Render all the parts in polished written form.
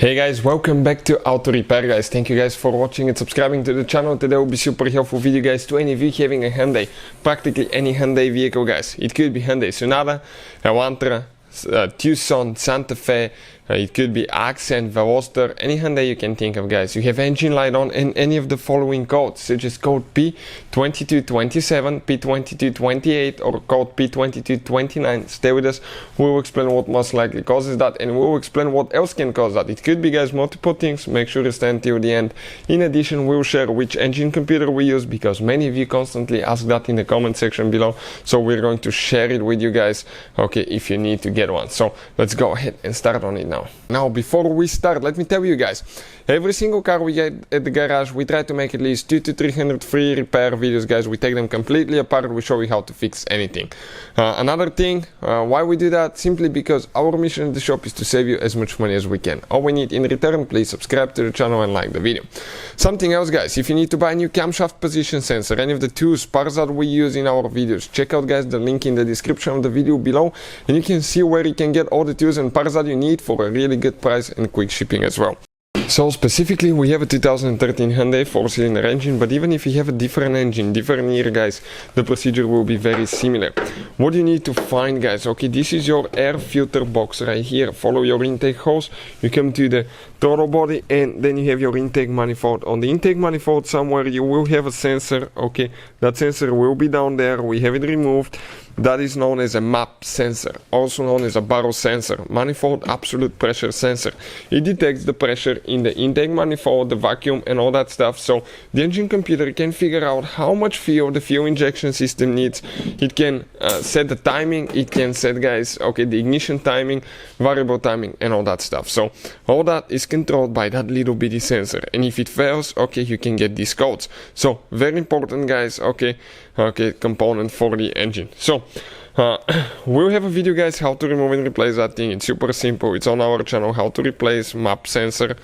Hey guys, welcome back to Auto Repair guys. Thank you guys for watching and subscribing to the channel. Today will be super helpful video guys to any of you having a Hyundai, practically any Hyundai vehicle guys. It could be Hyundai Sonata, Elantra, Tucson, Santa Fe, it could be Accent, Veloster, any Hyundai you can think of guys. You have engine light on and any of the following codes, such as code P2227 P2228 or code P2229. Stay with us, we will explain what most likely causes that and we will explain what else can cause that. It could be guys multiple things, make sure to stay until the end. In addition, we will share which engine computer we use because many of you constantly ask that in the comment section below. So we're going to share it with you guys, okay, if you need to get one. So let's go ahead and start on it now. Now, before we start, let me tell you guys, every single car we get at the garage, we try to make at least 200 to 300 free repair videos, guys. We take them completely apart, we show you how to fix anything. Another thing, why we do that, simply because our mission at the shop is to save you as much money as we can. All we need in return, please subscribe to the channel and like the video. Something else, guys, if you need to buy a new camshaft position sensor, any of the tools, parts that we use in our videos, check out, guys, the link in the description of the video below, and you can see where you can get all the tools and parts that you need for a really good price and quick shipping as well. So specifically, we have a 2013 Hyundai 4-cylinder engine, but even if you have a different engine, different year, guys, the procedure will be very similar. What you need to find, guys, okay, this is your air filter box right here. Follow your intake hose, you come to the throttle body, and then you have your intake manifold. On the intake manifold somewhere you will have a sensor, okay, that sensor will be down there, we have it removed. That is known as a MAP sensor, also known as a barrel sensor, manifold absolute pressure sensor. It detects the pressure in the intake manifold, the vacuum and all that stuff, so the engine computer can figure out how much fuel the fuel injection system needs. It can set the timing, it can set, guys, okay, the ignition timing, variable timing and all that stuff. So all that is controlled by that little bitty sensor, and if it fails, okay, you can get these codes. So very important, guys, okay, component for the engine. So we'll have a video, guys, how to remove and replace that thing. It's super simple. It's on our channel, how to replace MAP sensor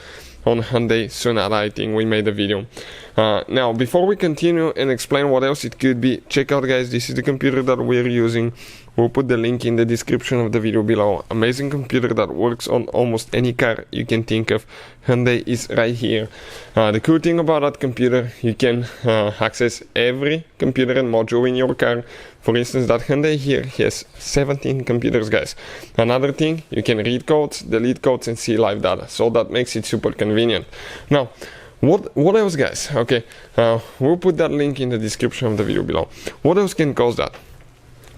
on Hyundai Sonata. I think we made a video. Now, before we continue and explain what else it could be, check out, guys, this is the computer that we're using. We'll put the link in the description of the video below. Amazing computer that works on almost any car you can think of. Hyundai is right here. The cool thing about that computer, you can access every computer and module in your car. For instance, that Hyundai here has 17 computers, guys. Another thing, you can read codes, delete codes and see live data. So that makes it super convenient. Now, what else, guys? Okay, we'll put that link in the description of the video below. What else can cause that?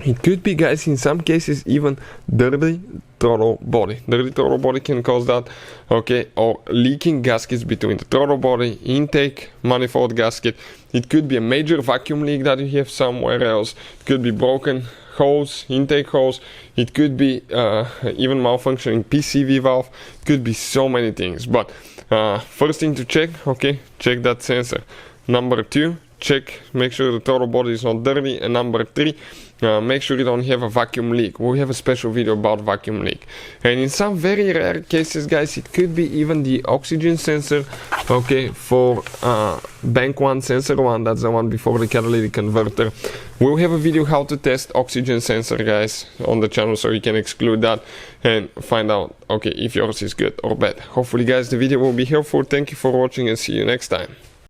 It could be, guys, in some cases even dirty throttle body. Dirty throttle body can cause that, okay, or leaking gaskets between the throttle body, intake, manifold gasket. It could be a major vacuum leak that you have somewhere else. It could be broken hose, intake hose. It could be even malfunctioning PCV valve. It could be so many things. But first thing to check, okay, check that sensor. Number 2, check, make sure the throttle body is not dirty, and number 3, make sure you don't have a vacuum leak. We have a special video about vacuum leak. And in some very rare cases, guys, it could be even the oxygen sensor, okay, for bank 1, sensor 1, that's the one before the catalytic converter. We'll have a video how to test oxygen sensor, guys, on the channel, so you can exclude that and find out, okay, if yours is good or bad. Hopefully, guys, the video will be helpful. Thank you for watching and see you next time.